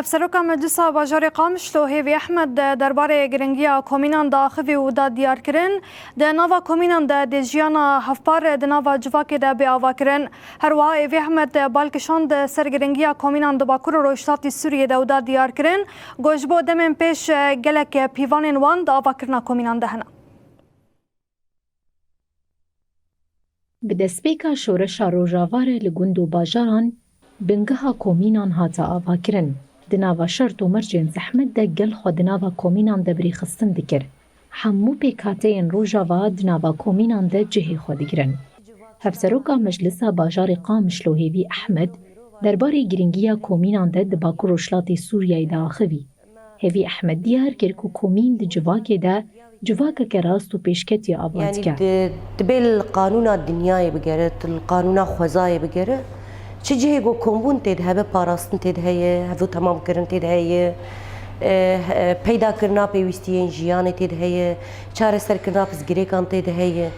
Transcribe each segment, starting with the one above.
هفسروکا مجلس باجار قامشلو هیوی احمد درباره گرنگیا کومینان دا خفی و دا دیار کرن دا ناوا کومینان دا دیجیانا هفپار دا ناوا جواک دا بی آوا کرن هر وها هیوی احمد بالکشان دا سر گرنگیا کومینان دا باکور و روشتاتی سوریه دا دا دیار کرن گوشبو دمین پیش گلک پیوانین وان دا آوا کرنا کومینان دا هنا. bi destpêka şoreşa rojavare li gund û bajaran bingeha komînan hate avakirin. Di nava şert û mercên zehmet de gel xwe di nava komînan de birêxistin dikir. Hemû pêkhateyên Rojava di nava komînan de cihê xwe digirin. Hevseroka Meclisa Bajarê Qamişlo Hêvî Ehmed derbarê giringiya komînan de di Bakur Rojhilatê Sûriyeyê de axivî. Hêvî Ehmed diyar kir ku komîn di civakê de civakeke rast û pêşketî ava dike. يعني دبل القانون الدنياي بقرت القانون خوزاي بقرة چه جهه گو کمبون تید هبه پاراستن تید هیه هفو تمام کرن تید هیه پیدا کرنا پیوستیین جیان تید هیه چاره سر کرنا پزگریکان تید هیه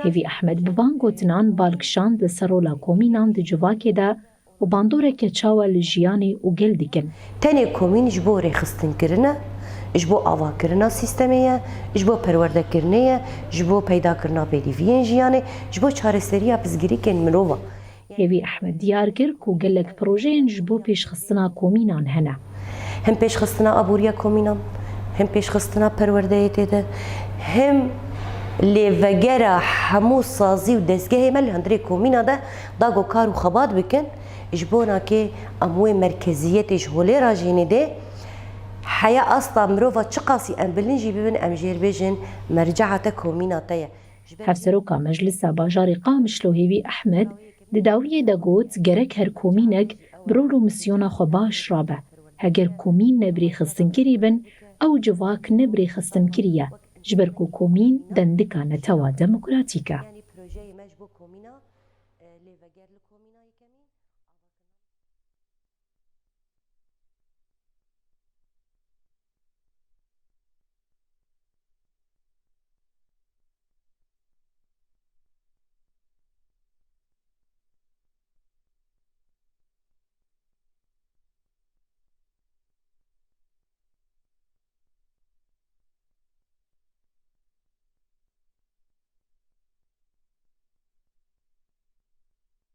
هیوی احمد بوان گوتنان بالکشان ده سرولا کومینان ده جواکه ده و باندوره که چاوه لجیانی و گل دیکن. تاني کومین جبو ریخستن کرنه جبو آوا کرنا سیستمیه، جبو پرورده کرنه، جبو پیدا کرنا پیدیوین جیانه، جبو چاره سریا پزگیری کن مروه. هیوی احمد دیار کر کو گلک پروژین جبو پیشخستنا کومینان هنه. هم پیشخستنا ابوریا کومینان، هم پیشخستنا پرورده تیده، هم لیوگره همو سازی و دستگاه مل هندری کومینا ده داگو کار و خبات بکن، جبونا که اموی مرکزیت جهولی راجینه ده حياة أصلا مروفا تشقاسي أم بلنجي ببن أم جير بيجن مرجعة كومينا تايا. هفسروكا مجلسا باجاري قامشلو هيوي أحمد دداوية داغوت جرك هر كومينك برولو مسيونا خو باش رابع هجر كومين نبري خستن كريبن أو جواك نبري خستن كريا جبركو كومين دندكا نتوا ديمقراطيكا.